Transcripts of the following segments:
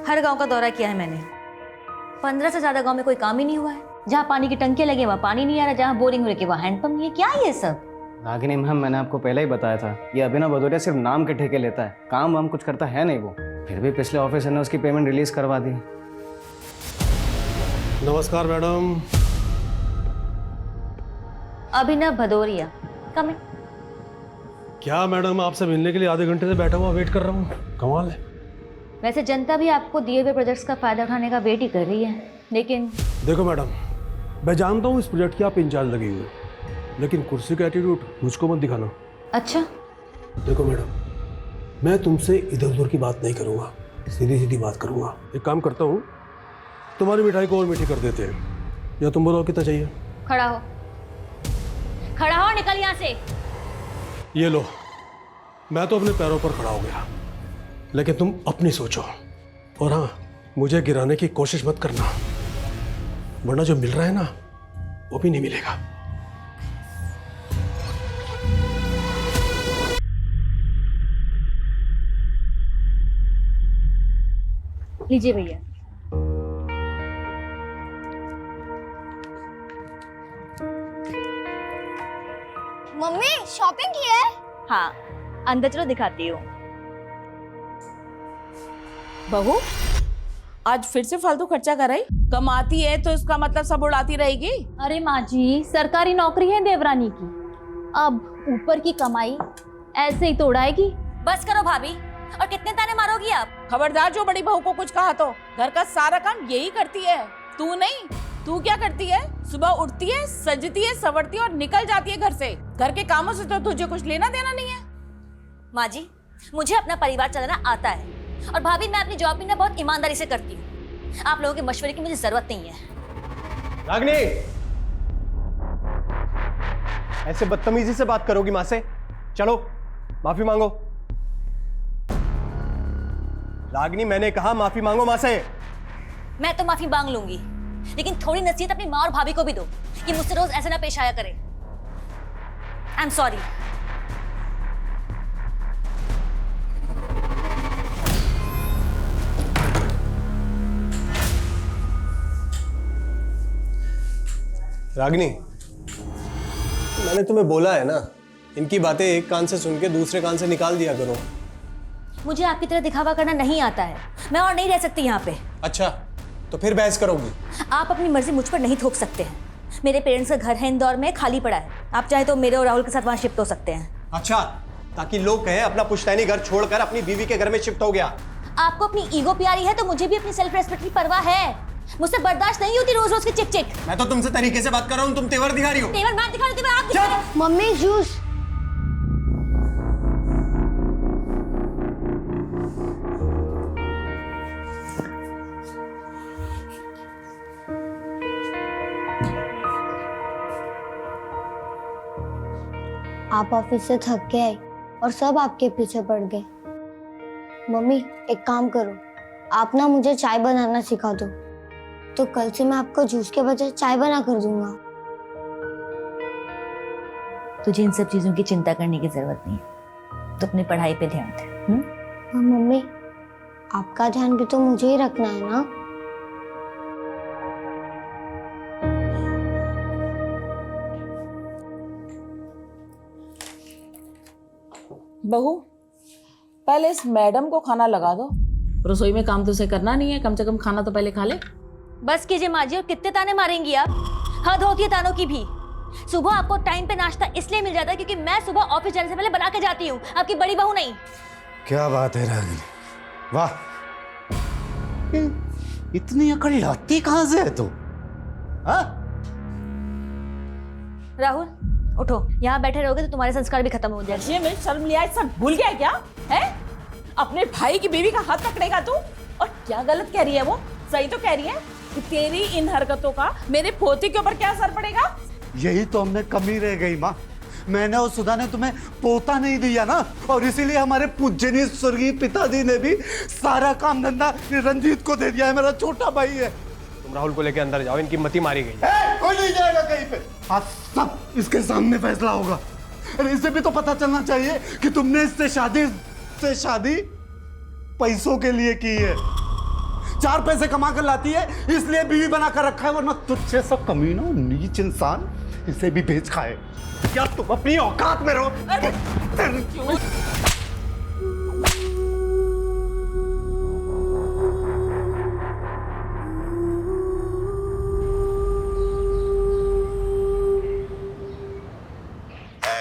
हर गांव का दौरा किया है मैंने। 15 से ज्यादा गांव में कोई काम ही नहीं हुआ है। जहाँ पानी की टंकियां लगी वहाँ पानी नहीं आ रहा, जहाँ बोरिंग हो रही है वहाँ हैंडपंप नहीं है। क्या ये सब? रागिनी मैम, मैंने आपको पहले ही बताया था, ये अभिनव भदौरिया सिर्फ नाम के ठेके लेता है, काम वाम कुछ करता है नहीं वो। फिर भी पिछले ऑफिसर ने उसकी पेमेंट रिलीज करवा दी। नमस्कार मैडम। अभिनव भदौरिया, कम इन। क्या मैडम, आपसे मिलने के लिए आधे घंटे से बैठा हुआ वेट कर रहा हूँ, कमाल है। वैसे जनता भी आपको दिए हुए प्रोजेक्ट्स का फायदा उठाने का वेट ही कर रही है, लेकिन देखो मैडम, मैं जानता हूँ इस प्रोजेक्ट की आप इंचार्ज लगी हुई, लेकिन कुर्सी का एटीट्यूड मुझको मत दिखाना। अच्छा, देखो मैडम, मैं तुमसे इधर उधर की बात नहीं करूँगा, सीधी सीधी बात करूँगा। एक काम करता हूँ, तुम्हारी मिठाई को और मीठी कर देते हैं, या तुम बोलो कितना चाहिए। खड़ा हो, खड़ा हो, निकल यहाँ से। ये लो, मैं तो अपने पैरों पर खड़ा हो गया, लेकिन तुम अपनी सोचो, और हाँ, मुझे गिराने की कोशिश मत करना, वरना जो मिल रहा है ना वो भी नहीं मिलेगा। लीजिए भैया। मम्मी शॉपिंग की है? हाँ, अंदर चलो दिखाती हूँ। बहू, आज फिर से फालतू खर्चा कराई? कमाती है तो इसका मतलब सब उड़ाती रहेगी? अरे माँ जी, सरकारी नौकरी है देवरानी की, अब ऊपर की कमाई ऐसे ही तो उड़ाएगी। बस करो भाभी, और कितने ताने मारोगी आप? खबरदार, जो बड़ी बहू को कुछ कहा तो। घर का सारा काम यही करती है, तू नहीं। तू क्या करती है? सुबह उठती है, सजती है, संवरती है और निकल जाती है घर से। घर के कामों से तो तुझे कुछ लेना देना नहीं है। माँ जी, मुझे अपना परिवार चलाना आता है, और भाभी मैं अपनी जॉब भी ना बहुत ईमानदारी से करती हूँ। आप लोगों के मशवरे की मुझे जरूरत नहीं है। रागिनी, ऐसे बदतमीजी से बात करोगी माँ से? चलो माफी मांगो। रागिनी, मैंने कहा माफी मांगो माँ से। मैं तो माफी मांग लूंगी, लेकिन थोड़ी नसीहत अपनी माँ और भाभी को भी दो कि मुझसे रोज ऐसे ना पेश आया करे। आई एम सॉरी। रागिनी, मैंने तुम्हें बोला है ना, इनकी बातें एक कान से सुन के दूसरे कान से निकाल दिया करो। मुझे आपकी तरह दिखावा करना नहीं आता है, मैं और नहीं रह सकती यहाँ पे। अच्छा, तो फिर बहस करोगी? आप अपनी मर्जी मुझ पर नहीं थोप सकते हैं। मेरे पेरेंट्स का घर है इंदौर में, खाली पड़ा है। आप चाहे तो मेरे और राहुल के साथ वहाँ शिफ्ट हो सकते हैं। अच्छा, ताकि लोग कहें अपना पुश्तैनी घर छोड़कर अपनी बीवी के घर में शिफ्ट हो गया। आपको अपनी ईगो प्यारी है तो मुझे भी अपनी सेल्फ रेस्पेक्ट की परवाह है। मुझसे बर्दाश्त नहीं होती रोज रोज की चिक चिक। मैं तो तुमसे तरीके से बात कर रहा हूँ, तुम तेवर दिखा रही हो। तेवर मैं दिखा रही हूँ, तेवर आप दिखा रहे हो। Mummy juice. आप ऑफिस से थक के आई और सब आपके पीछे पड़ गए। मम्मी एक काम करो, आप ना मुझे चाय बनाना सिखा दो, तो कल से मैं आपको जूस के बजाय चाय बना कर दूंगा। तुझे इन सब चीजों की चिंता करने की जरूरत नहीं है, तो अपनी पढ़ाई पे ध्यान दे। हाँ मम्मी, आपका ध्यान भी तो मुझे ही रखना है ना। बहू, पहले इस मैडम को खाना लगा दो। रसोई में काम तो उसे करना नहीं है, कम से कम खाना तो पहले खा ले। बस कीजिए माँ जी, और कितने ताने मारेंगी आप? हद होती है तानों की भी। सुबह आपको टाइम पे नाश्ता इसलिए मिल जाता है क्योंकि मैं सुबह ऑफिस जाने से पहले बना के जाती हूँ, आपकी बड़ी बहू नहीं। क्या बात है रागिनी, वाह, इतनी अकड़ लाती कहां से है तू? हाँ? राहुल उठो, यहाँ बैठे रहोगे तो तुम्हारे संस्कार भी खत्म हो जाएंगे। ये मेरी शर्म लिया, सब भूल गया क्या है? अपने भाई की बीवी का हाथ पकड़ेगा तू? और क्या गलत कह रही है वो? सही तो कह रही है कि तेरी इन हरकतों का मेरे पोती के ऊपर क्या असर पड़ेगा? यही तो हमने कमी रह गई माँ, मैंने और सुधा ने तुम्हें पोता नहीं दिया ना, और इसीलिए हमारे पूजनीय स्वर्गीय पिताजी ने भी सारा काम धंधा रंजीत को दे दिया है। मेरा छोटा भाई है। तुम राहुल को लेकर अंदर जाओ, इनकी मती मारी गई। कोई नहीं जाएगा कहीं पे, आज सब इसके सामने फैसला होगा। अरे इसे भी तो पता चलना चाहिए कि तुमने इससे शादी पैसों के लिए की है। चार पैसे कमा कर लाती है इसलिए बीवी बना कर रखा है, वरना तुझसे सब कमीना नीच इंसान इसे भी बेच खाए। क्या तुम अपनी औकात में रहो?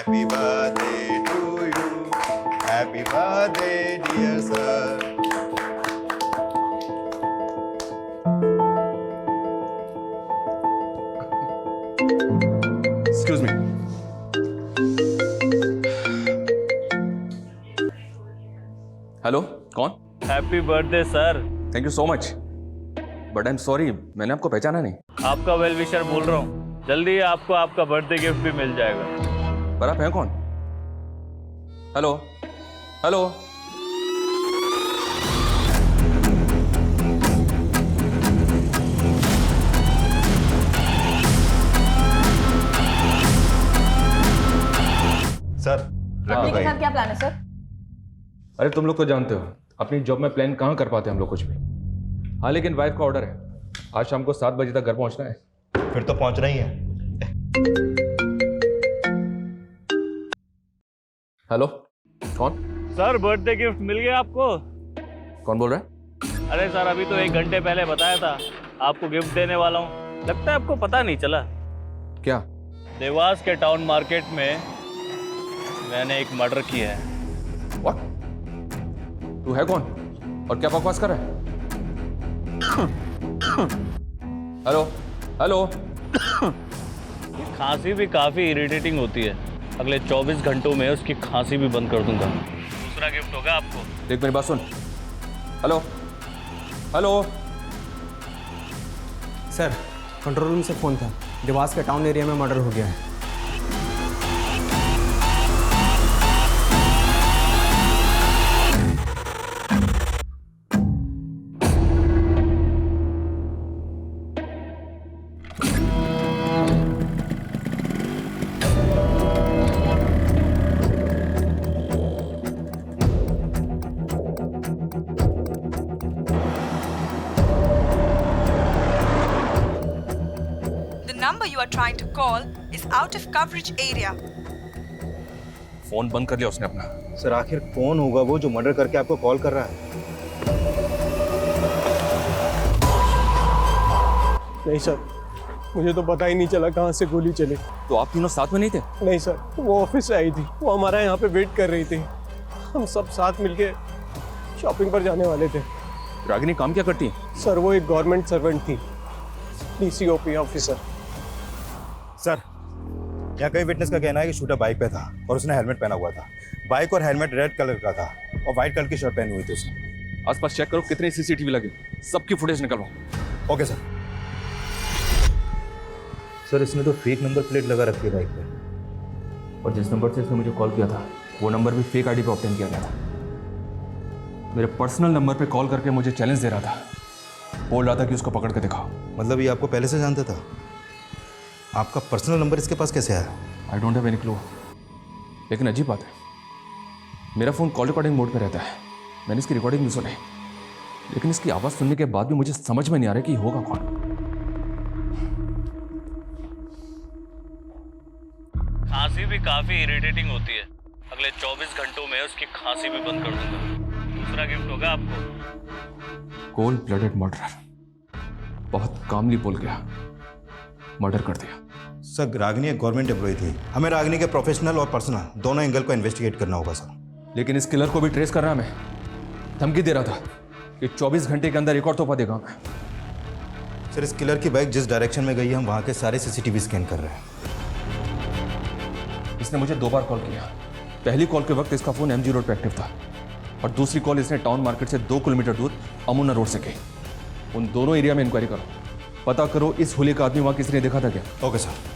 Happy birthday to you. Happy birthday, dear sir. Excuse me. Hello, कौन? Happy birthday sir. Thank you so much, but I am sorry, मैंने आपको पहचाना नहीं। आपका वेल विशर बोल रहा हूँ, जल्दी ही आपको आपका बर्थडे गिफ्ट भी मिल जाएगा। पर आप हैं कौन? हेलो हेलो, सर, अपने के साथ क्या प्लान है सर? अरे तुम लोग तो जानते हो अपनी जॉब में प्लान कहाँ कर पाते हैं हम लोग कुछ भी। हाँ लेकिन वाइफ का ऑर्डर है, आज शाम को 7 बजे तक घर पहुँचना है। फिर तो पहुंचना ही है। हेलो, कौन? सर बर्थडे गिफ्ट मिल गया आपको? कौन बोल रहा है? अरे सर अभी तो 1 घंटे पहले बताया था आपको गिफ्ट देने वाला हूँ, लगता है आपको पता नहीं चला। क्या? देवास के टाउन मार्केट में मैंने एक मर्डर किया है। व्हाट? तू है कौन और क्या बकवास कर रहा है? हेलो हेलो, खांसी भी काफी इरिटेटिंग होती है, अगले 24 घंटों में उसकी खांसी भी बंद कर दूंगा। दूसरा गिफ्ट होगा आपको। देख मेरी बात सुन। Hello hello, sir control room से फ़ोन था, देवास के टाउन एरिया में मर्डर हो गया है। number you are trying to call is out of coverage area. Phone बंद कर लिया उसने अपना। सर आखिर कौन होगा वो जो मर्डर करके आपको कॉल कर रहा है? नहीं सर, मुझे तो पता ही नहीं चला कहाँ से गोली चली। तो आप तीनों साथ में नहीं थे? नहीं सर, वो ऑफिस से आई थी, वो हमारा यहाँ पे वेट कर रही थी, हम सब साथ मिलके शॉपिंग पर जाने वाले थे। रागिनी काम क्या करती है? सर वो एक गवर्नमेंट सर्वेंट थी, डीसीओपी ऑफिसर। सर यहाँ कई विटनेस का कहना है कि शूटर बाइक पे था और उसने हेलमेट पहना हुआ था। बाइक और हेलमेट रेड कलर का था और व्हाइट कलर की शर्ट पहनी हुई थी उसने। आसपास चेक करो कितने सीसीटीवी लगे, सबकी फुटेज निकलवाओ। Okay sir. सर इसने तो फेक नंबर प्लेट लगा रखी है बाइक पे, और जिस नंबर से इसने मुझे कॉल किया था वो नंबर भी फेक आईडी पे ऑब्टेन किया गया था। मेरे पर्सनल नंबर पे कॉल करके मुझे चैलेंज दे रहा था, बोल रहा था कि उसको पकड़ के दिखाओ। मतलब ये आपको पहले से जानता था? आपका पर्सनल नंबर इसके पास कैसे आया? I don't have any clue. लेकिन अजीब बात है, मेरा फ़ोन कॉल रिकॉर्डिंग मोड पे रहता है, मैंने इसकी रिकॉर्डिंग भी सुनी, लेकिन इसकी आवाज़ सुनने के बाद भी मुझे समझ में नहीं आ रहा कि होगा कौन। खांसी भी काफी इरिटेटिंग होती है, अगले 24 घंटों में उसकी खांसी भी बंद कर दूंगा। दूसरा गिफ्ट होगा आपको। कोल्ड ब्लडेड मर्डर, बहुत कामली बोल गया, मर्डर कर दिया। सर रागिनी एक गवर्नमेंट एम्प्लॉय थी, हमें रागिनी के प्रोफेशनल और पर्सनल दोनों एंगल को इन्वेस्टिगेट करना होगा सर। लेकिन इस किलर को भी ट्रेस कर रहा मैं, धमकी दे रहा था कि 24 घंटे के अंदर एक और तोहफा देगा मैं। सर इस किलर की बाइक जिस डायरेक्शन में गई है हम वहाँ के सारे सीसीटीवी स्कैन कर रहे हैं। इसने मुझे 2 बार कॉल किया। पहली कॉल के वक्त इसका फ़ोन MG रोड पर एक्टिव था और दूसरी कॉल इसने टाउन मार्केट से 2 किलोमीटर दूर अमुना रोड से की। उन दोनों एरिया में इंक्वायरी करो, पता करो इस होली का आदमी वहाँ किसी ने देखा था क्या। Okay sir.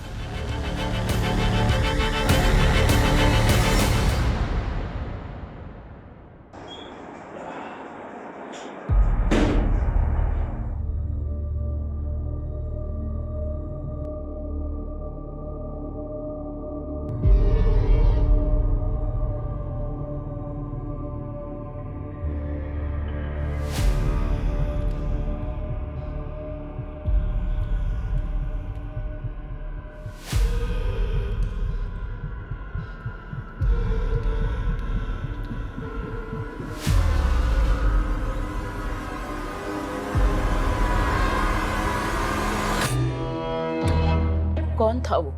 था वो।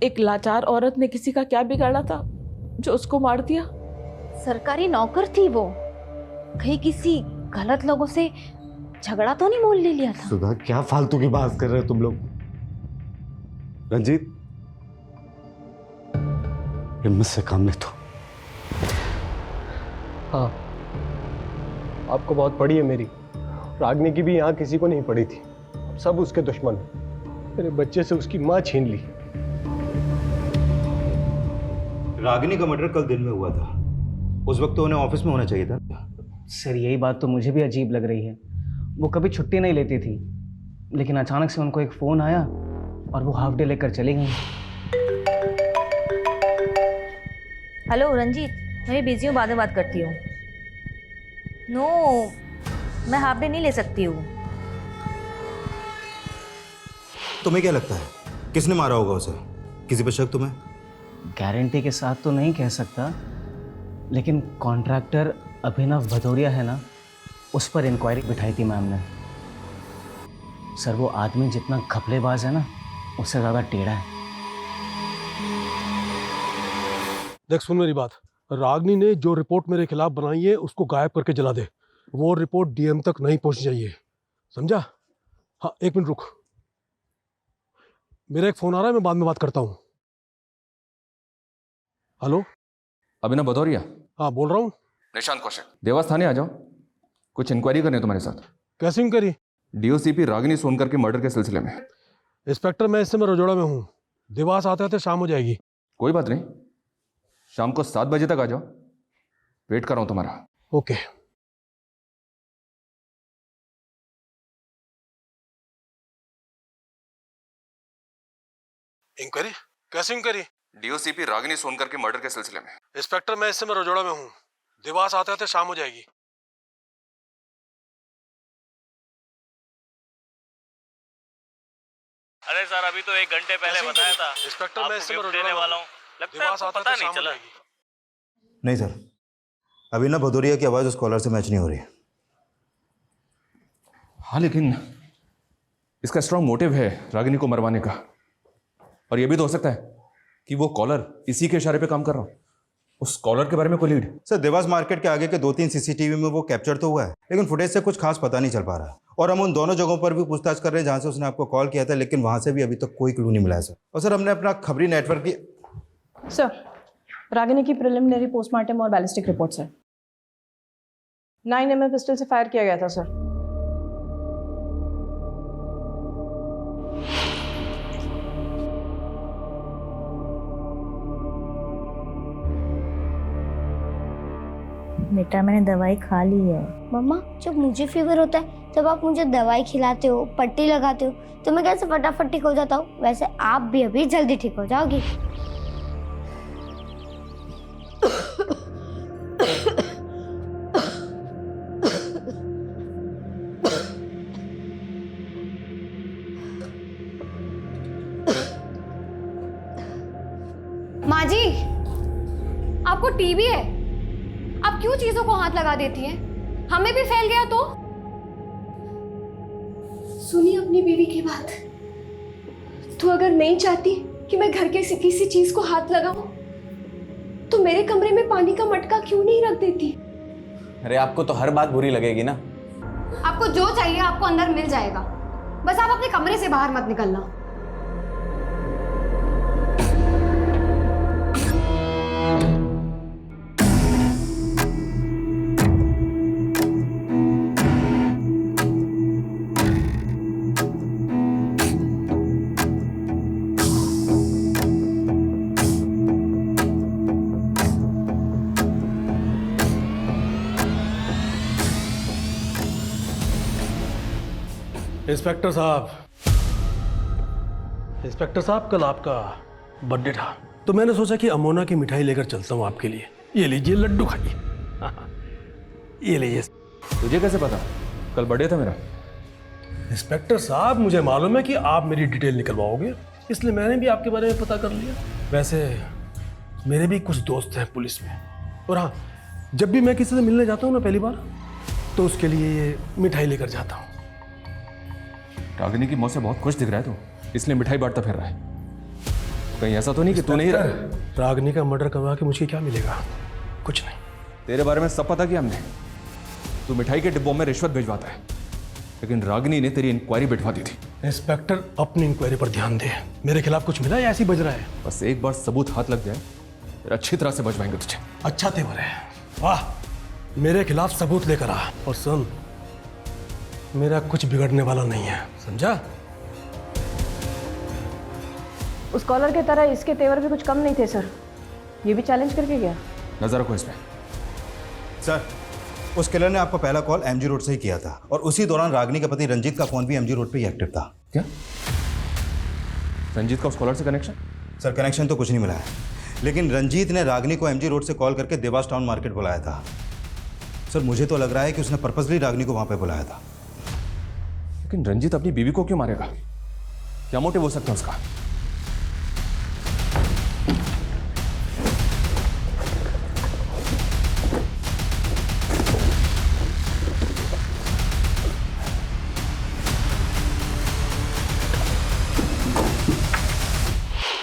एक लाचार औरत ने किसी का क्या बिगाड़ा था जो उसको मार दिया? सरकारी नौकर थी वो, कहीं किसी गलत लोगों से झगड़ा तो नहीं मोल ले लिया था? सुधा, क्या फालतू की बात कर रहे हो तुम लोग? रंजीत, हिम्मत से काम ले तो। हाँ, आपको बहुत पड़ी है मेरी। रागनी की भी यहाँ किसी को नहीं पड़ी थी। अब सब उसके दुश्मन हैं। मेरे बच्चे से उसकी माँ छीन ली। रागिनी का मर्डर कल दिन में हुआ था, उस वक्त तो उन्हें ऑफिस में होना चाहिए था। सर यही बात तो मुझे भी अजीब लग रही है। वो कभी छुट्टी नहीं लेती थी, लेकिन अचानक से उनको एक फ़ोन आया और वो हाफ डे लेकर चली गई। हेलो रंजीत, मैं भी बिजी हूँ, बाद में बात करती हूँ। नो, मैं हाफ डे नहीं ले सकती हूँ। तुम्हें क्या लगता है किसने मारा होगा उसे? किसी पर शक तुम्हें? गारंटी के साथ तो नहीं कह सकता, लेकिन कॉन्ट्रैक्टर अभिनव भदौरिया है ना, उस पर इंक्वायरी बिठाई थी मैम ने। सर वो आदमी जितना घपलेबाज है ना, उससे ज़्यादा टेढ़ा है। देख सुन मेरी बात, रागनी ने जो रिपोर्ट मेरे खिलाफ बनाई है उसको गायब करके जला दे। वो रिपोर्ट डीएम तक नहीं पहुंचनी चाहिए, समझा? हाँ, एक मिनट रुक, मेरा एक फोन आ रहा है, मैं बाद में बात करता हूँ। हेलो, अभिनव भदौरिया? हाँ बोल रहा हूँ। निशांत कौशिक, देवास थाने आ जाओ, कुछ इंक्वायरी करनी है तुम्हारे साथ। कैसी इंक्वायरी? डीओसीपी रागिनी सोनकर के मर्डर के सिलसिले में। इंस्पेक्टर, मैं इस समय रजोड़ा में हूँ, देवास आते आते शाम हो जाएगी। कोई बात नहीं, शाम को 7 बजे तक आ जाओ, वेट कर रहा हूं तुम्हारा। ओके। इंक्वायरी? कैसी इंक्वायरी? डीओसीपी रागिनी सोनकर के मर्डर के सिलसिले में। इंस्पेक्टर, मैं इस समय रजोड़ा में हूँ, देवास आते आते शाम हो जाएगी। अरे सर, अभी तो 1 घंटे पहले बताया था। इंस्पेक्टर, मैं इस समय आपको गिफ्ट रजोड़ा देने में वाला हूँ, हूँ। लगता है देवास आपको आते पता आते नहीं शाम हो चला। जाएगी। नहीं सर, अभिनव भदौरिया की आवाज़ उस कॉलर से मैच नहीं हो रही। हाँ, लेकिन इसका स्ट्रांग मोटिव है रागिनी को मरवाने का, और यह भी तो हो सकता है कि वो कॉलर इसी के इशारे पे काम कर रहा हो। उस कॉलर के बारे में कोई लीड? सर, देवास मार्केट के आगे के 2-3 सीसीटीवी में वो कैप्चर तो हुआ है, लेकिन फुटेज से कुछ खास पता नहीं चल पा रहा। और हम उन दोनों जगहों पर भी पूछताछ कर रहे हैं जहां से उसने आपको कॉल किया था, लेकिन वहां से भी अभी तक कोई क्लू नहीं मिला है सर। और सर, हमने अपना खबरी नेटवर्क की। सर, रागिनी की प्रिलिमिनरी पोस्टमार्टम और बैलिस्टिक रिपोर्ट्स है। 9mm पिस्टल से फायर किया गया था सर। बेटा, मैंने दवाई खा ली है। मम्मा, जब मुझे फीवर होता है तब आप मुझे दवाई खिलाते हो, पट्टी लगाते हो, तो मैं कैसे फटाफट ठीक हो जाता हूँ। वैसे आप भी अभी जल्दी ठीक हो जाओगी। माँ जी, आपको टीबी है, आप क्यों चीजों को हाथ लगा देती हैं? हमें भी फैल गया तो? सुनिए अपनी बीवी की बात। तो अगर नहीं चाहती कि मैं घर के किसी चीज को हाथ लगाऊं, तो मेरे कमरे में पानी का मटका क्यों नहीं रख देती? अरे आपको तो हर बात बुरी लगेगी ना। आपको जो चाहिए आपको अंदर मिल जाएगा, बस आप अपने कमरे से बाहर मत निकलना। इंस्पेक्टर साहब, कल आपका बर्थडे था, तो मैंने सोचा कि अमोना की मिठाई लेकर चलता हूँ आपके लिए। ये लीजिए, लड्डू खाइए। ये लीजिए। तुझे कैसे पता कल बर्थडे था मेरा? इंस्पेक्टर साहब, मुझे मालूम है कि आप मेरी डिटेल निकलवाओगे, इसलिए मैंने भी आपके बारे में पता कर लिया। वैसे मेरे भी कुछ दोस्त हैं पुलिस में, और हाँ, जब भी मैं किसी से मिलने जाता हूँ ना पहली बार, तो उसके लिए ये मिठाई लेकर जाता हूँ। रागिनी की मौत से बहुत खुश दिख रहा है तू, इसलिए मिठाई बांटता फिर रहा है। कहीं ऐसा तो नहीं कि तू नहीं रागिनी का मर्डर करवा के मुझे क्या मिलेगा? कुछ नहीं। तेरे बारे में सब पता किया हमने। तू मिठाई के डिब्बों में रिश्वत भिजवाता है, लेकिन रागिनी ने तेरी इंक्वायरी बिठवा दी थी। इंस्पेक्टर अपनी इंक्वायरी पर ध्यान दे। मेरे खिलाफ कुछ मिला या ऐसे ही बज रहा है? बस एक बार सबूत हाथ लग जाए फिर अच्छी तरह से बचवाएंगे तुझे। अच्छा तेवर है, वाह। मेरे खिलाफ सबूत लेकर आ, और सुन, मेरा कुछ बिगड़ने वाला नहीं है, समझा? उस कॉलर के तरह इसके तेवर भी कुछ कम नहीं थे सर, ये भी चैलेंज करके गया। नजर रखो इस पे। सर, उस किलर ने आपका पहला कॉल एमजी रोड से ही किया था, और उसी दौरान रागिनी के पति रंजीत का फोन भी एमजी रोड पे ही एक्टिव था। क्या रंजीत का उस कॉलर से कनेक्शन? सर, कनेक्शन तो कुछ नहीं मिला है, लेकिन रंजीत ने रागिनी को एमजी रोड से कॉल करके देवास टाउन मार्केट बुलाया था। सर, मुझे तो लग रहा है कि उसने पर्पसली रागिनी को वहां पे बुलाया था। लेकिन रंजीत अपनी बीवी को क्यों मारेगा? क्या मोटिव हो सकता है उसका?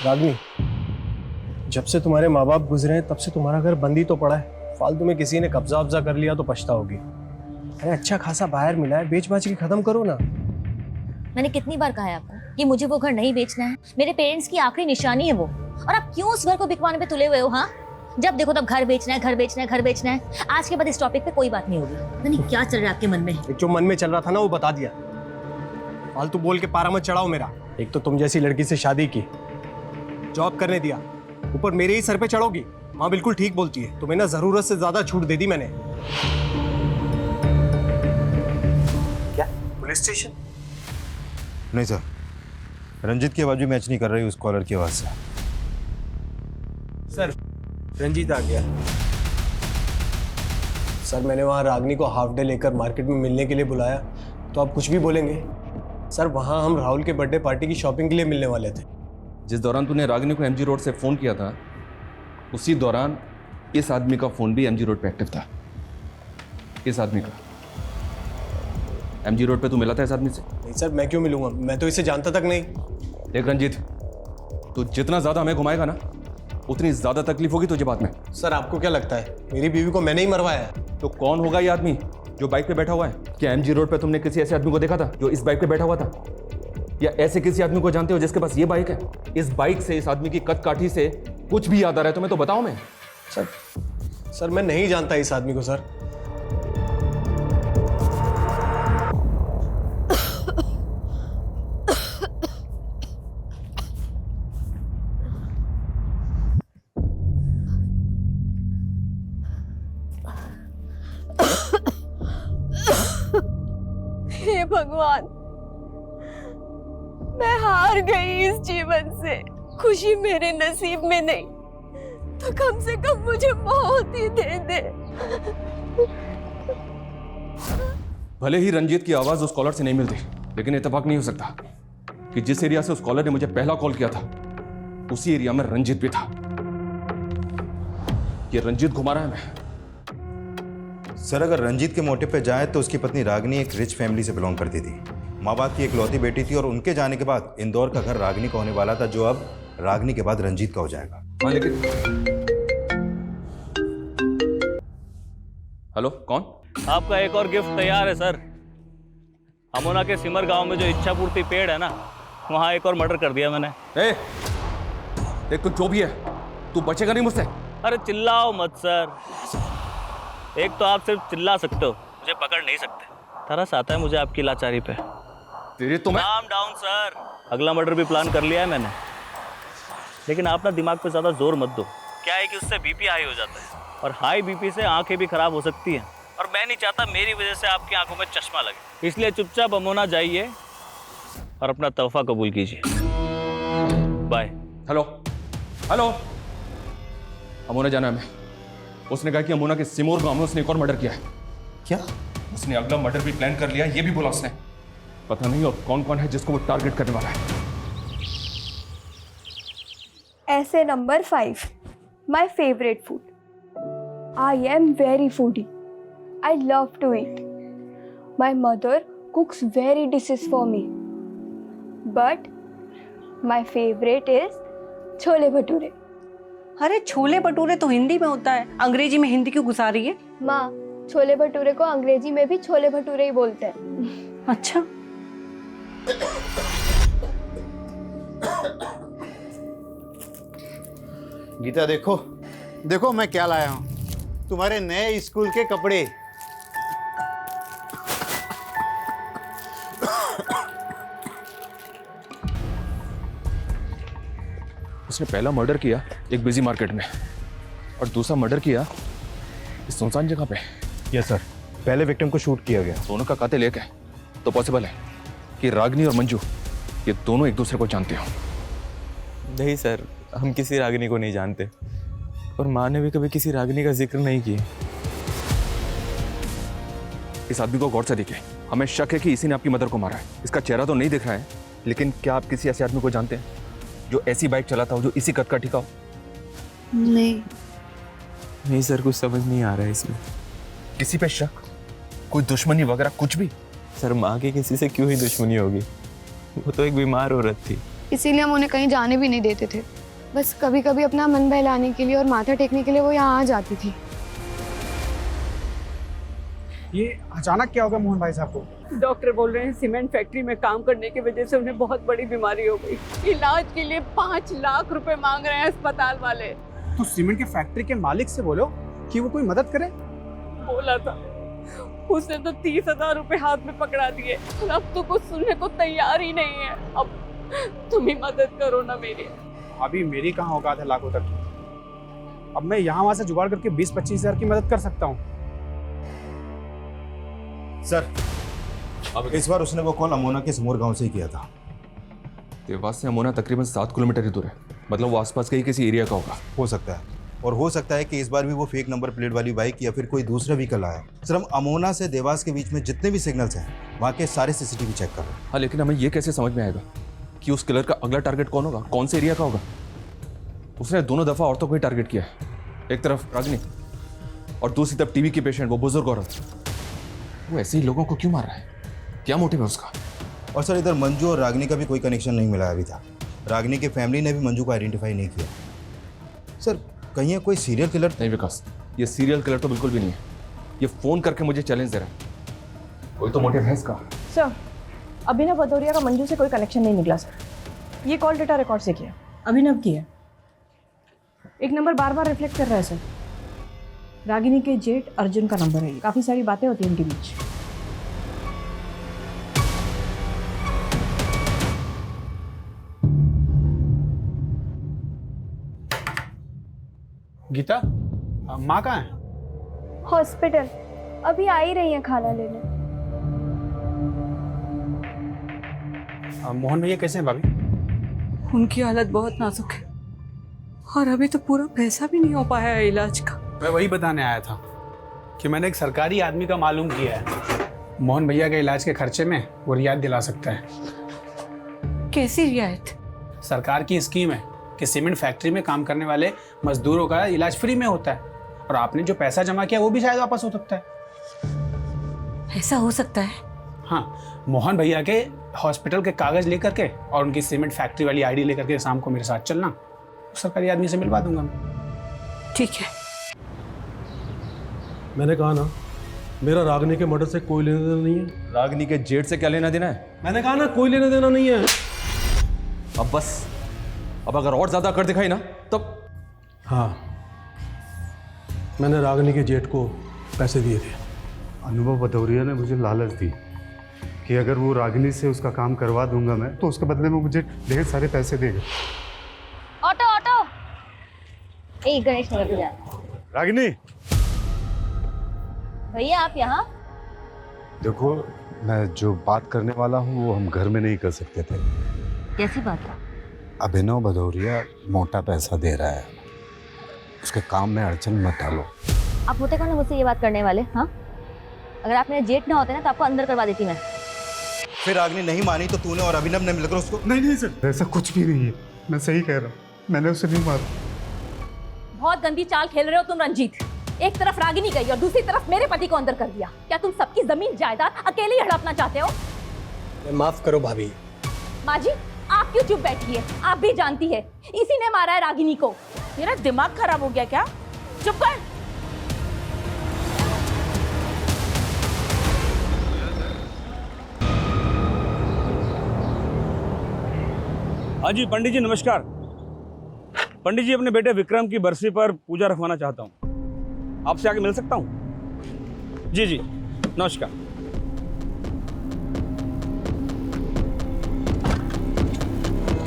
रागिनी, जब से तुम्हारे माँ बाप गुजरे हैं तब से तुम्हारा घर बंद ही तो पड़ा है। फालतू में किसी ने कब्जा वब्जा कर लिया तो पछताओगी। अरे अच्छा खासा बाहर मिला है, बेच बाच के खत्म करो ना। मैंने कितनी बार कहा है आपको कि मुझे वो घर नहीं बेचना है? मेरे पेरेंट्स की आखिरी निशानी है वो, और आप क्यों उस घर को बिकवाने पे तुले हुए हो? हाँ, जब देखो तब घर बेचना है, घर बेचना है, घर बेचना है। आज के बाद इस टॉपिक पे कोई बात नहीं होगी। पता नहीं क्या चल रहा है आपके मन में। जो मन में चल रहा था ना वो बता दिया। फालतू बोल के पारा मत चढ़ाओ मेरा। एक तो तुम जैसी लड़की से शादी की, जॉब करने दिया, ऊपर मेरे ही सर पे चढ़ोगी। माँ बिल्कुल ठीक बोलती है, तुम्हें ना जरूरत से ज्यादा छूट दे दी मैंने। क्या पुलिस स्टेशन? नहीं सर, रंजीत की आवाज भी मैच नहीं कर रही उस कॉलर की आवाज से। सर, रंजीत आ गया। सर, मैंने वहाँ रागिनी को हाफ डे लेकर मार्केट में मिलने के लिए बुलाया, तो आप कुछ भी बोलेंगे? सर, वहाँ हम राहुल के बर्थडे पार्टी की शॉपिंग के लिए मिलने वाले थे। जिस दौरान तूने रागिनी को एमजी रोड से फोन किया था, उसी दौरान इस आदमी का फोन भी एमजी रोड पे एक्टिव था। इस आदमी का एमजी रोड पे तू मिला था इस आदमी से? नहीं सर, मैं क्यों मिलूंगा? मैं तो इसे जानता तक नहीं। देख रंजीत, तू जितना ज्यादा हमें घुमाएगा ना, उतनी ज्यादा तकलीफ होगी तुझे बाद में। सर, आपको क्या लगता है मेरी बीवी को मैंने ही मरवाया है? तो कौन होगा ये आदमी जो बाइक पे बैठा हुआ है? क्या एमजी रोड पे तुमने किसी ऐसे आदमी को देखा था जो इस बाइक पे बैठा हुआ था? या ऐसे किसी आदमी को जानते हो जिसके पास ये बाइक है? इस बाइक से, इस आदमी की कद काठी से कुछ भी याद आ रहा है तुम्हें तो बताओ। मैं सर मैं नहीं जानता इस आदमी को सर। हे भगवान, मैं हार गई इस जीवन से। खुशी मेरे नसीब में नहीं तो कम से कम मुझे मौत ही दे दे। भले ही रंजीत की आवाज उस कॉलर से नहीं मिलती, लेकिन इत्तेफाक नहीं हो सकता कि जिस एरिया से उस कॉलर ने मुझे पहला कॉल किया था, उसी एरिया में रंजीत भी था। ये रंजीत घुमा रहा है मैं। सर, अगर रंजीत के मोटिव पे जाए तो उसकी पत्नी रागिनी एक रिच फैमिली से बिलोंग करती थी, माँ बाप की इकलौती बेटी थी, और उनके जाने के बाद इंदौर का घर रागिनी का होने वाला था, जो अब रागिनी के बाद रंजीत का हो जाएगा। हाँ, लेकिन हेलो, कौन? आपका एक और गिफ्ट तैयार है सर। अमोना के सिमर गांव में जो इच्छा पूर्ति पेड़ है ना, वहाँ एक और मर्डर कर दिया मैंने। देख, तू जो भी है, तू बचेगा नहीं मुझसे। अरे चिल्लाओ मत सर। एक तो आप सिर्फ चिल्ला सकते हो, मुझे पकड़ नहीं सकते। तरस आता है मुझे आपकी लाचारी पे। तेरे तो मैं काम डाउन सर। अगला मर्डर भी प्लान कर लिया है मैंने, लेकिन आप ना दिमाग पे ज़्यादा जोर मत दो। क्या है कि उससे बीपी हाई हो जाता है, और हाई बीपी से आंखें भी खराब हो सकती हैं, और मैं नहीं चाहता मेरी वजह से आपकी आंखों में चश्मा लगे। इसलिए चुपचाप अमोना जाइए और अपना तोहफा कबूल कीजिए। बाय। हेलो हेलो, अमोना जाना है हमें। उसने कहा कि अमोना के सिमोर गांव में उसने एक और मर्डर किया है। क्या? उसने अगला मर्डर भी प्लान कर लिया, ये भी बोला उसने। पता नहीं अब कौन कौन है जिसको वो टारगेट करने वाला है। ऐसे number 5, my favorite food. I am very foodie. I love to eat. My mother cooks very dishes for me. But my favourite is chole bhature. अरे छोले भटूरे तो हिंदी में होता है, अंग्रेजी में हिंदी क्यों घुसा रही है? माँ, छोले भटूरे को अंग्रेजी में भी छोले भटूरे ही बोलते हैं। अच्छा। गीता देखो देखो मैं क्या लाया हूँ, तुम्हारे नए स्कूल के कपड़े। उसने पहला मर्डर किया एक बिजी मार्केट में और दूसरा मर्डर किया इस सुनसान जगह पे। यस सर, पहले विक्टिम को शूट किया गया। दोनों का कातिल एक है तो पॉसिबल है कि रागिनी और मंजू ये दोनों एक दूसरे को जानते हो। नहीं सर, हम किसी रागिनी को नहीं जानते और माँ ने भी कभी किसी रागिनी का जिक्र नहीं किया। इस आदमी को गौर से देखिए, हमें शक है कि इसी ने आपकी मदर को मारा है। इसका चेहरा तो नहीं दिख रहा है, लेकिन क्या आप किसी ऐसे आदमी को जानते हैं जो ऐसी बाइक चलाता हो, जो इसी कद का ठिका हो? नहीं सर, कुछ समझ नहीं आ रहा है इसमें। किसी पे शक, कोई दुश्मनी वगैरह कुछ भी? सर माँ की किसी से क्यों ही दुश्मनी होगी, वो तो एक बीमार औरत थी। इसीलिए हम उन्हें कहीं जाने भी नहीं देते थे। बस कभी कभी अपना मन बहलाने के लिए और माथा टेकने के लिए वो यहाँ आ जाती थी। ये अचानक क्या हो गया मोहन भाई साहब को? डॉक्टर बोल रहे हैं सीमेंट फैक्ट्री में काम करने की वजह से उन्हें बहुत बड़ी बीमारी हो गई। इलाज के लिए 5 लाख रुपए मांग रहे हैं अस्पताल वाले। तो सीमेंट के फैक्ट्री के मालिक से बोलो कि वो कोई मदद करे। बोला था, उसने तो 30,000 रुपए हाथ में पकड़ा दिए और अब तो कुछ सुनने को तैयार ही नहीं है। अब तुम ही मदद करो ना मेरी। अभी मेरी कहाँ औकात है लाखों तक। अब मैं यहाँ वहां से जुगाड़ करके 20-25 हजार की मदद कर सकता हूँ। सर, अब इस बार उसने वो कॉल अमोना के समोर गांव से ही किया था। देवास से अमोना तकरीबन 7 किलोमीटर ही दूर है, मतलब वो आसपास के ही किसी एरिया का होगा। हो सकता है, और हो सकता है कि इस बार भी वो फेक नंबर प्लेट वाली बाइक या फिर कोई दूसरा व्हीकल आया। सर, हम अमोना से देवास के बीच में जितने भी सिग्नल्स हैं वहाँ के सारे सीसीटीवी चेक कर रहे हैं। हाँ, लेकिन हमें ये कैसे समझ में आएगा कि उस किलर का अगला टारगेट कौन होगा, कौन से एरिया का होगा? उसने दोनों दफा औरतों को ही टारगेट किया है, एक तरफ रागिनी और दूसरी तरफ टीवी की पेशेंट, वो बुजुर्ग औरत। वो ऐसे ही लोगों को क्यों मार रहा है, क्या मोटिव है उसका? और सर, इधर मंजू और रागिनी का भी कोई कनेक्शन नहीं मिला अभी तक। रागिनी की फैमिली ने भी मंजू को आइडेंटिफाई नहीं किया। सर, कहीं कोई सीरियल किलर? नहीं विकास, ये सीरियल किलर तो बिल्कुल भी नहीं है। ये फोन करके मुझे चैलेंज दे रहा है, कोई तो मोटिव है इसका। सर, अभिनव भदौरिया का मंजू से कोई कनेक्शन नहीं निकला सर। ये कॉल डेटा रिकॉर्ड से किया, अभिनव की है। एक नंबर बार बार रिफ्लेक्ट कर रहा है सर। रागिनी के जेठ अर्जुन का नंबर है। काफी सारी बातें होती हैं इनके बीच। गीता, माँ कहाँ है? हॉस्पिटल, अभी आ ही रही हैं खाना लेने। मोहन भैया कैसे हैं भाभी? उनकी हालत बहुत नाजुक है और अभी तो पूरा पैसा भी नहीं हो पाया है इलाज का। मैं वही बताने आया था कि मैंने एक सरकारी आदमी का मालूम किया है। मोहन भैया के इलाज के खर्चे में वो रियायत दिला सकता है। कैसी रियायत? सरकार की स्कीम है कि सीमेंट फैक्ट्री में काम करने वाले मजदूरों का इलाज फ्री में होता है और आपने जो पैसा जमा किया वो भी शायद वापस हो सकता है। ऐसा हो सकता है? हाँ, मोहन भैया के हॉस्पिटल के कागज लेकर के और उनकी सीमेंट फैक्ट्री वाली आईडी लेकर के शाम को मेरे साथ चलना, सरकारी आदमी से मिलवा दूंगा मैं। ठीक है। मैंने कहा ना, मेरा रागिनी के मर्डर से कोई लेना देना नहीं है। रागिनी के जेठ से क्या लेना देना है? मैंने कहा ना, कोई लेना देना नहीं है। अब बस, अब अगर और ज्यादा कर दिखाई ना तब। हाँ, मैंने रागिनी के जेठ को पैसे दिए थे। अनुभव भदौरिया ने मुझे लालच दी कि अगर वो रागिनी से उसका काम करवा दूंगा मैं, तो उसके बदले में मुझे ढेर सारे पैसे देगा। ऑटो ऑटो, एक गणेश नगर पे जा। रागिनी, भैया आप यहाँ? देखो, मैं जो बात करने वाला हूँ वो हम घर में नहीं कर सकते थे। कैसी बात है? अभिनव भदौरिया मोटा पैसा दे रहा है, उसके काम में अड़चन मत डालो। आप होते कौन है मुझसे ये बात करने वाले? हाँ, अगर आप मेरे जेठ ना होते ना तो आपको अंदर करवा देती मैं। फिर रागिनी नहीं मानी तो तूने और अभिनव ने मिलकर उसको? नहीं सर, ऐसा कुछ भी नहीं है, मैं सही कह रहा हूँ, मैंने उसे नहीं मारा। बहुत गंदी चाल खेल रहे हो तुम रंजीत। एक तरफ रागिनी गई और दूसरी तरफ मेरे पति को अंदर कर दिया। क्या तुम सबकी जमीन जायदाद अकेले ही हड़पना चाहते हो? माफ करो भाभी, माँ जी आप क्यों चुप बैठी है? आप भी जानती है इसी ने मारा है रागिनी को। तेरा दिमाग खराब हो गया क्या? चुप कर। हाँ जी पंडित जी नमस्कार। पंडित जी अपने बेटे विक्रम की बरसी पर पूजा रखवाना चाहता हूँ, आपसे आके मिल सकता हूँ? जी जी नमस्कार।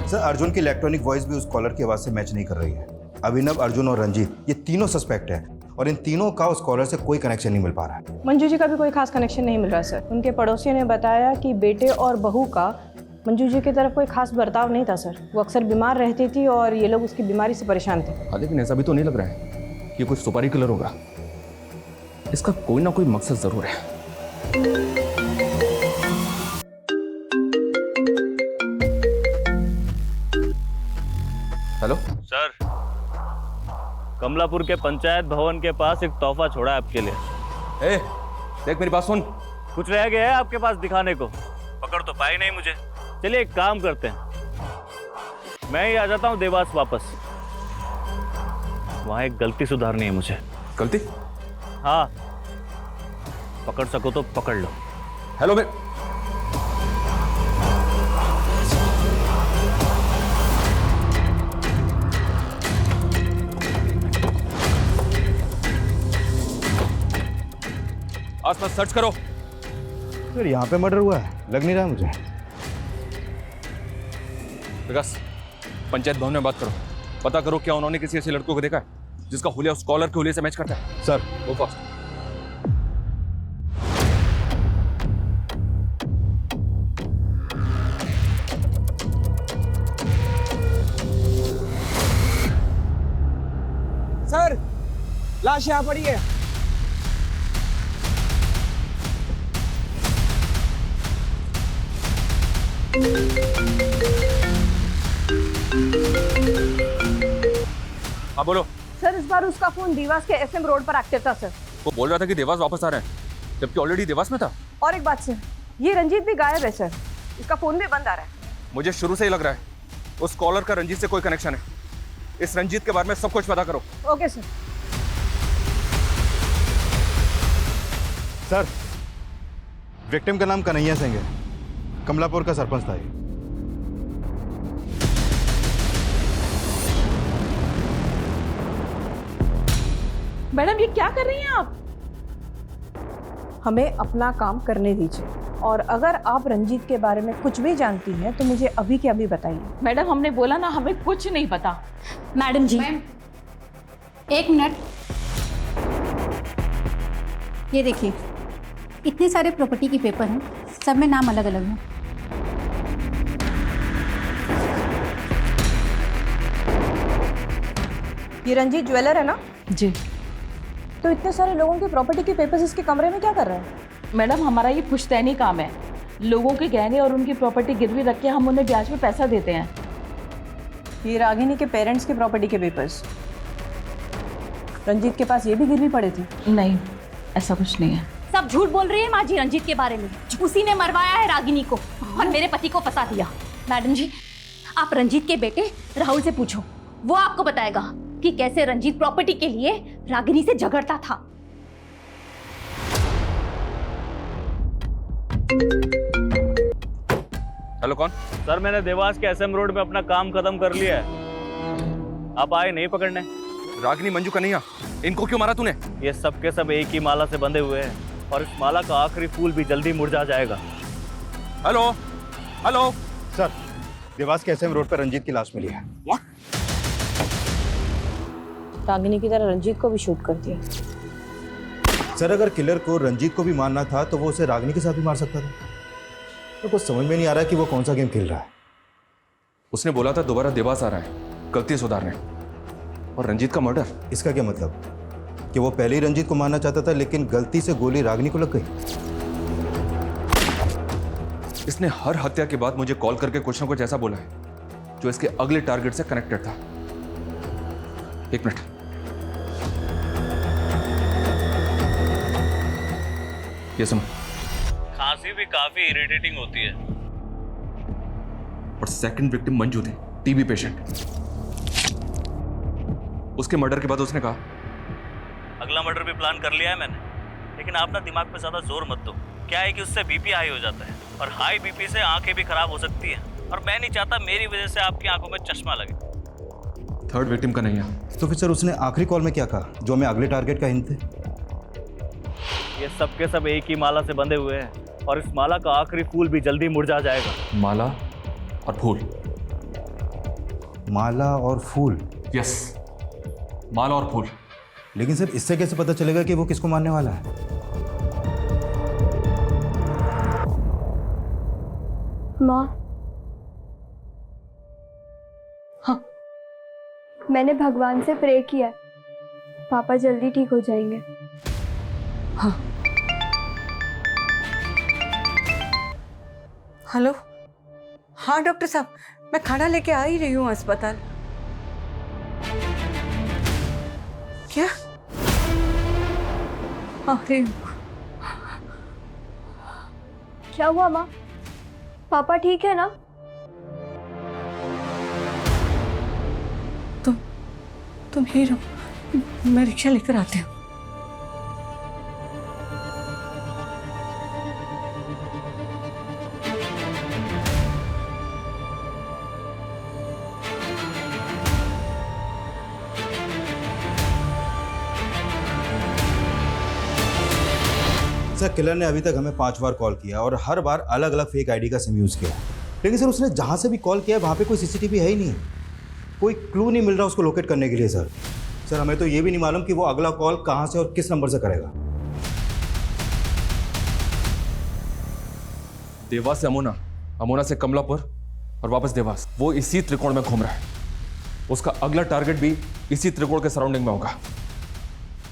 सर अर्जुन की इलेक्ट्रॉनिक वॉइस भी उस कॉलर की आवाज से मैच नहीं कर रही है। अभिनव, अर्जुन और रंजीत ये तीनों सस्पेक्ट हैं और इन तीनों का उस कॉलर से कोई कनेक्शन नहीं मिल पा रहा है। मंजू जी का भी कोई खास कनेक्शन नहीं मिल रहा सर। उनके पड़ोसियों ने बताया कि बेटे और बहू का मंजू जी की तरफ कोई खास बर्ताव नहीं था सर। वो अक्सर बीमार रहती थी और ये लोग उसकी बीमारी से परेशान थे। हाँ लेकिन ऐसा भी तो नहीं लग रहा है कि कुछ सुपारी किलर होगा। इसका कोई ना कोई मकसद जरूर है। हेलो सर, कमलापुर के पंचायत भवन के पास एक तोहफा छोड़ा है आपके लिए। ए, देख मेरी बात सुन। कुछ रह गया है आपके पास दिखाने को? पकड़ तो पाई नहीं मुझे। चलिए एक काम करते हैं, मैं ही आ जाता हूँ देवास वापस। वहाँ एक गलती सुधारनी है मुझे। गलती? हाँ, पकड़ सको तो पकड़ लो। हेलो मैं आसपास सर्च करो। फिर यहाँ पे मर्डर हुआ है, लग नहीं रहा मुझे। विकास, पंचायत भवन में बात करो, पता करो क्या उन्होंने किसी ऐसे लड़कों को देखा है जिसका हुलिया उस कॉलर के हुलिये से मैच करता है। सर गो फास्ट। सर लाश यहाँ पड़ी है। हाँ बोलो। सर इस बार उसका फोन देवास के एसएम रोड पर एक्टिव था सर। वो बोल रहा था कि देवास वापस आ रहे हैं, जबकि ऑलरेडी देवास में था। और एक बात सर, ये रंजीत भी गायब है सर। इसका फोन भी बंद आ रहा है। मुझे शुरू से ही लग रहा है उस कॉलर का रंजीत से कोई कनेक्शन है। इस रंजीत के बारे में सब कुछ पता करो। Okay sir. सर विक्टिम का नाम कन्हैया सिंह है, कमलापुर का सरपंच था ये। मैडम ये क्या कर रही हैं आप? हमें अपना काम करने दीजिए, और अगर आप रंजीत के बारे में कुछ भी जानती हैं तो मुझे अभी के अभी बताइए। मैडम हमने बोला ना हमें कुछ नहीं पता। मैडम जी एक मिनट, ये देखिए इतने सारे प्रॉपर्टी के पेपर हैं, सब में नाम अलग अलग हैं। ये रंजीत ज्वेलर है ना? जी। तो इतने सारे लोगों के प्रॉपर्टी के पेपर्स इसके कमरे में क्या कर रहे हैं? मैडम हमारा ये पुश्तैनी काम है। लोगों के गहने और उनकी प्रॉपर्टी गिरवी रख के हम उन्हें ब्याज में पैसा देते हैं। ये रागिनी के पेरेंट्स के प्रॉपर्टी के पेपर्स, रंजीत के पास ये भी गिरवी पड़े थे? नहीं, ऐसा कुछ नहीं है। सब झूठ बोल रही है माँ जी रंजीत के बारे में। उसी ने मरवाया है रागिनी को और मेरे पति को फंसा दिया। मैडम जी आप रंजीत के बेटे राहुल से पूछो, वो आपको बताएगा कि कैसे रंजीत प्रॉपर्टी के लिए रागिनी से झगड़ता था। हेलो कौन? सर मैंने देवास के एसएम रोड पे अपना काम खत्म कर लिया है, आप आए नहीं पकड़ने? रागिनी, मंजू, कन्हैया, इनको क्यों मारा तूने? ये सब के सब एक ही माला से बंधे हुए हैं और इस माला का आखिरी फूल भी जल्दी मुरझा जाएगा। हेलो हेलो सर, देवास के एसएम रोड पर रंजीत की लाश मिली है। रागिनी की तरह रंजीत को भी शूट कर दिया। सर अगर किलर को रंजीत को भी मारना था तो वो उसे रागिनी के साथ भी मार सकता था। तो कुछ समझ में नहीं आ रहा कि वो कौन सा गेम खेल रहा है। उसने बोला था दोबारा देवास आ रहा है गलती सुधारने, और रंजीत का मर्डर। इसका क्या मतलब कि वो पहले ही रंजीत को मारना चाहता था लेकिन गलती से गोली रागिनी को लग गई? इसने हर हत्या के बाद मुझे कॉल करके कुछ ना कुछ ऐसा बोला है जो इसके अगले टारगेट से कनेक्टेड था। एक मिनट, ये सुनो। खांसी भी काफी इरिटेटिंग होती है, और सेकंड विक्टिम मंजू थे, टीबी पेशेंट। उसके मर्डर के बाद उसने कहा अगला मर्डर भी प्लान कर लिया है मैंने, लेकिन आप ना दिमाग पे ज्यादा जोर मत दो। क्या है कि उससे बीपी हाई हो जाता है, और हाई बीपी से आंखें भी खराब हो सकती हैं, और मैं नहीं चाहता मेरी वजह से आपकी आंखों में चश्मा लगे। थर्ड विक्टिम का नहीं है। तो फिर सर उसने आखिरी कॉल में क्या कहा जो हमें अगले टारगेट का हिंट थे? ये सब के सब एक ही माला से बंधे हुए हैं, और इस माला का आखिरी फूल भी जल्दी मुरझा जाएगा। माला और फूल। माला और फूल? यस, माला और फूल। लेकिन सर इससे कैसे पता चलेगा कि वो किसको मारने वाला है? माँ, हाँ, मैंने भगवान से प्रे किया है, पापा जल्दी ठीक हो जाएंगे। हाँ। हेलो, हाँ डॉक्टर साहब, मैं खाना लेके आ ही रही हूँ अस्पताल। क्या? अरे क्या हुआ माँ? पापा ठीक है ना? तुम ही रहो, मैं रिक्शा लेकर आती हूँ। सर किलर ने अभी तक हमें 5 बार कॉल किया और हर बार अलग अलग फेक आईडी का सिम यूज़ किया। लेकिन सर उसने जहाँ से भी कॉल किया है वहाँ पे कोई सीसीटीवी है ही नहीं, कोई क्लू नहीं मिल रहा उसको लोकेट करने के लिए। सर हमें तो ये भी नहीं मालूम कि वो अगला कॉल कहाँ से और किस नंबर से करेगा। देवास से अमोना, अमोना से कमलापुर और वापस देवास। वो इसी त्रिकोण में घूम रहा है। उसका अगला टारगेट भी इसी त्रिकोण के सराउंडिंग में होगा।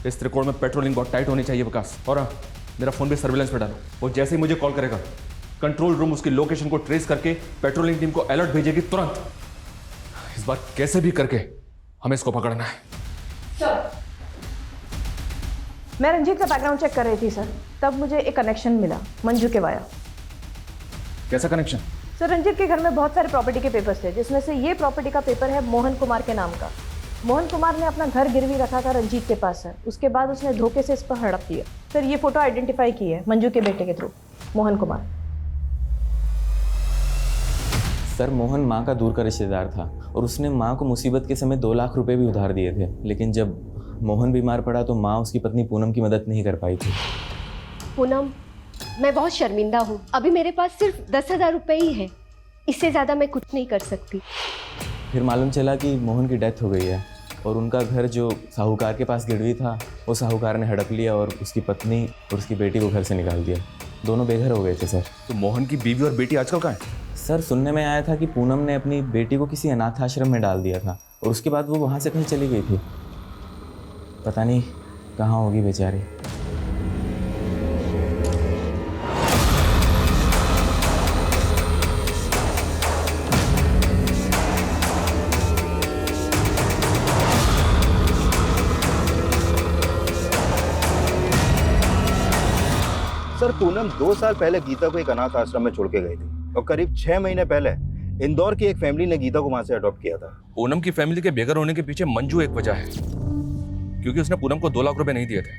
इस त्रिकोण में पेट्रोलिंग बहुत टाइट होनी चाहिए विकास। और हाँ, मेरा फोन भी सर्विलेंस पे डालो। वो जैसे ही मुझे कॉल करेगा, कंट्रोल रूम उसकी लोकेशन को ट्रेस करके पेट्रोलिंग टीम को अलर्ट भेजेगी तुरंत। इस बार कैसे भी करके हमें इसको पकड़ना है। सर, मैं रंजीत का बैकग्राउंड चेक कर रही थी सर, तब मुझे एक कनेक्शन मिला मंजू के वाया। कैसा कनेक्शन? सर, रंजीत के घर में बहुत सारे प्रॉपर्टी के पेपर्स थे, जिसमें से ये प्रॉपर्टी का पेपर है मोहन कुमार के नाम का। मोहन कुमार ने अपना घर गिरवी रखा था रंजीत के पास सर। उसके बाद उसने धोखे से इस पर हड़प दिया सर। ये फोटो आइडेंटिफाई की है मंजू के बेटे के थ्रू, मोहन कुमार। सर, मोहन माँ का दूर का रिश्तेदार था और उसने माँ को मुसीबत के समय 2 लाख रुपए भी उधार दिए थे। लेकिन जब मोहन बीमार पड़ा तो माँ उसकी पत्नी पूनम की मदद नहीं कर पाई थी। पूनम, मैं बहुत शर्मिंदा हूँ। अभी मेरे पास सिर्फ 10,000 रुपये ही है, इससे ज़्यादा मैं कुछ नहीं कर सकती। फिर मालूम चला कि मोहन की डेथ हो गई है और उनका घर जो साहूकार के पास गिरवी था वो साहूकार ने हड़प लिया और उसकी पत्नी और उसकी बेटी को घर से निकाल दिया। दोनों बेघर हो गए थे सर। तो मोहन की बीवी और बेटी आजकल कहाँ है? सर, सुनने में आया था कि पूनम ने अपनी बेटी को किसी अनाथ आश्रम में डाल दिया था और उसके बाद वो वहाँ से कहीं चली गई थी। पता नहीं कहाँ होगी बेचारी। सर पूनम 2 साल पहले गीता को एक अनाथ आश्रम में छोड़ के गई थी और करीब 6 महीने पहले इंदौर की एक फैमिली ने गीता को वहां से अडॉप्ट किया था। पूनम की फैमिली के बेघर होने के पीछे मंजू एक वजह है, क्योंकि उसने पूनम को 2 लाख रुपए नहीं दिए थे।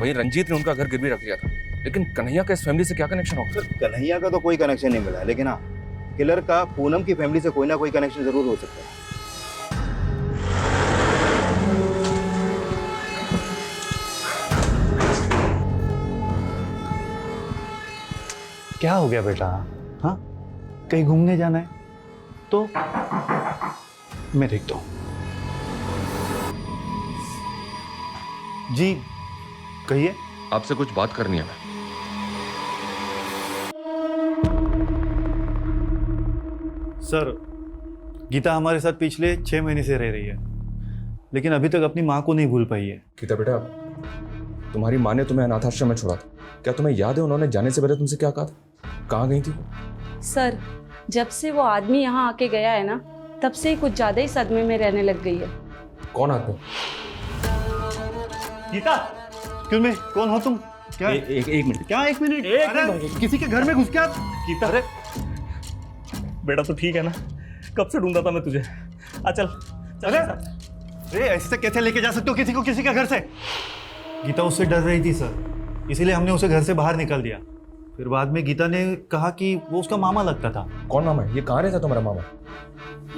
वहीं रंजीत ने उनका घर गिरवी रख लिया था। लेकिन कन्हैया का इस फैमिली से क्या कनेक्शन होगा? सर कन्हैया का तो कोई कनेक्शन नहीं मिला, लेकिन हाँ, किलर का पूनम की फैमिली से कोई ना कोई कनेक्शन जरूर हो सकता है। क्या हो गया बेटा? हाँ, कहीं घूमने जाना है तो मैं देखता हूँ। जी कहिए। आपसे कुछ बात करनी है। सर, गीता हमारे साथ पिछले 6 महीने से रह रही है, लेकिन अभी तक अपनी माँ को नहीं भूल पाई है। गीता बेटा, तुम्हारी माँ ने तुम्हें अनाथाश्रम में छोड़ा था। क्या तुम्हें याद है उन्होंने जाने से पहले तुमसे क्या कहा था? कहाँ गई थी? सर, जब से वो आदमी यहाँ आके गया है ना, तब से ही कुछ ज्यादा ही सदमे में रहने लग गई है। कौन आदमी? गीता, क्यों मैं कौन हो तुम? क्या एक मिनट। क्या 1 मिनट? किसी के घर में घुस के आप? गीता, अरे बेटा तो ठीक है ना? कब से ढूंढता था मैं तुझे। आ चल चल। अरे ऐसे कैसे लेके जा सकते हो किसी को किसी के घर से? गीता उससे डर रही थी सर, इसीलिए हमने उसे घर से बाहर निकाल दिया। फिर बाद में गीता ने कहा कि वो उसका मामा लगता था। कौन मामा है? ये कहाँ रहता तुम्हारा मामा?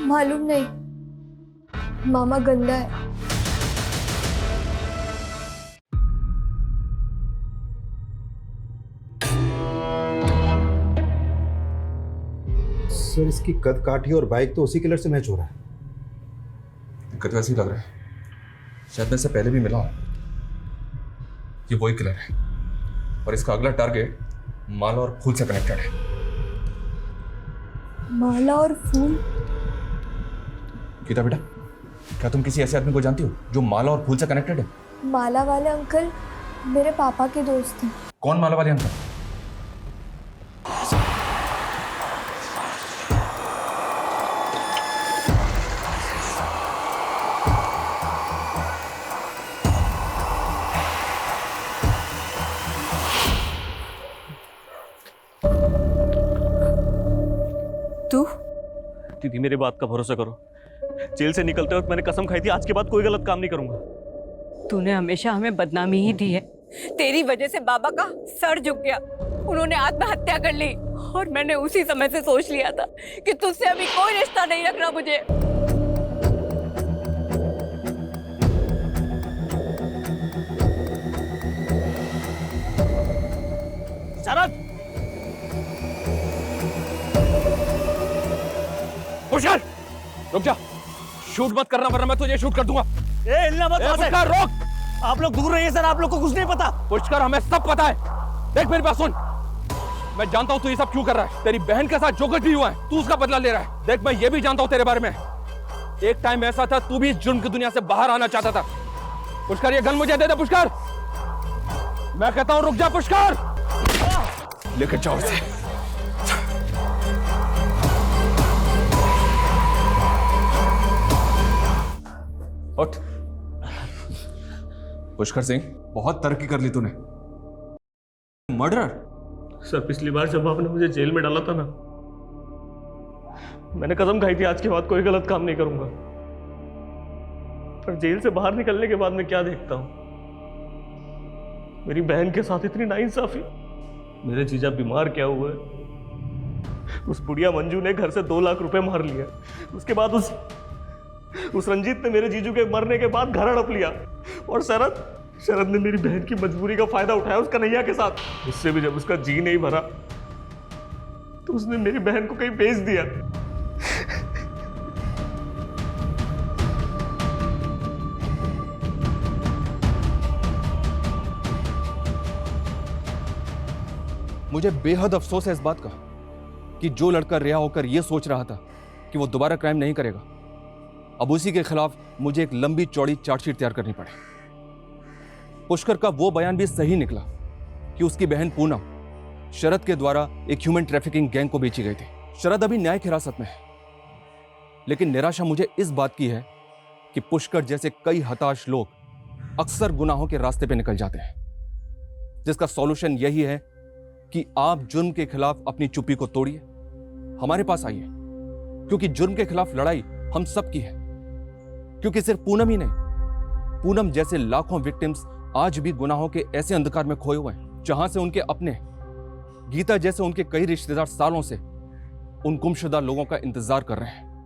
मालूम नहीं, मामा गंदा है। सर इसकी कद काठी और बाइक तो उसी कलर से मैच हो रहा है। दिक्कत वैसी लग रहा है, शायद मैं इससे पहले भी मिला हूं। ये वही किलर है और इसका अगला टारगेट माला और फूल से कनेक्टेड है। माला और फूल? गीता बेटा, क्या तुम किसी ऐसे आदमी को जानती हो जो माला और फूल से कनेक्टेड है? माला वाले अंकल मेरे पापा के दोस्त हैं। कौन माला वाले अंकल? दीदी मेरे बात का भरोसा करो, जेल से निकलते वक्त मैंने कसम खाई थी आज के बाद कोई गलत काम नहीं करूंगा। तूने हमेशा हमें बदनामी ही दी है। तेरी वजह से बाबा का सर झुक गया, उन्होंने आत्महत्या कर ली और मैंने उसी समय से सोच लिया था कि तुझसे अभी कोई रिश्ता नहीं रखना मुझे। शरद! पुष्कर रुक जा, शूट मत करना वरना मैं तुझे शूट कर दूंगा। हिलना मत वहां से। पुष्कर रोक! आप लोग दूर रहिए सर, आप लोग को कुछ नहीं पता। पुष्कर हमें सब पता है। देख मेरी बात सुन, मैं जानता हूं तू ये सब क्यों कर रहा है। तेरी बहन के साथ जो कुछ भी हुआ है तू उसका बदला ले रहा है। देख मैं ये भी जानता हूं तेरे बारे में, एक टाइम ऐसा था तू भी इस जुर्म की दुनिया से बाहर आना चाहता था। पुष्कर ये गन मुझे दे दे। पुष्कर मैं कहता हूं रुक जा। पुष्कर लेकर जाओ इसे। उठ। पुष्कर सिंह, बहुत तरक्की कर ली तूने। मर्डरर? सर पिछली बार जब आपने मुझे जेल में डाला था ना, मैंने कसम खाई थी आज के बाद कोई गलत काम नहीं करूंगा। पर जेल से बाहर निकलने के बाद मैं क्या देखता हूं, मेरी बहन के साथ इतनी नाइंसाफी। मेरे जीजा बीमार क्या हुए, उस बुढ़िया मंजू ने घर से 2 लाख रुपए मार लिया। उसके बाद उस रंजीत ने मेरे जीजू के मरने के बाद घर हड़प लिया। और शरद ने मेरी बहन की मजबूरी का फायदा उठाया उस कन्हैया के साथ। उससे भी जब उसका जी नहीं भरा तो उसने मेरी बहन को कहीं बेच दिया। मुझे बेहद अफसोस है इस बात का कि जो लड़का रिहा होकर यह सोच रहा था कि वो दोबारा क्राइम नहीं करेगा, अब उसी के खिलाफ मुझे एक लंबी चौड़ी चार्जशीट तैयार करनी पड़े। पुष्कर का वो बयान भी सही निकला कि उसकी बहन पूनम शरद के द्वारा एक ह्यूमन ट्रैफिकिंग गैंग को बेची गई थी। शरद अभी न्यायिक हिरासत में है, लेकिन निराशा मुझे इस बात की है कि पुष्कर जैसे कई हताश लोग अक्सर गुनाहों के रास्ते पे निकल जाते हैं, जिसका सॉल्यूशन यही है कि आप जुर्म के खिलाफ अपनी चुप्पी को तोड़िए, हमारे पास आइए, क्योंकि जुर्म के खिलाफ लड़ाई हम सब की है। क्योंकि सिर्फ पूनम ही नहीं, पूनम जैसे लाखों विक्टिम्स आज भी गुनाहों के ऐसे अंधकार में खोए हुए हैं जहां से उनके अपने, गीता जैसे उनके कई रिश्तेदार सालों से उन गुमशुदा लोगों का इंतजार कर रहे हैं।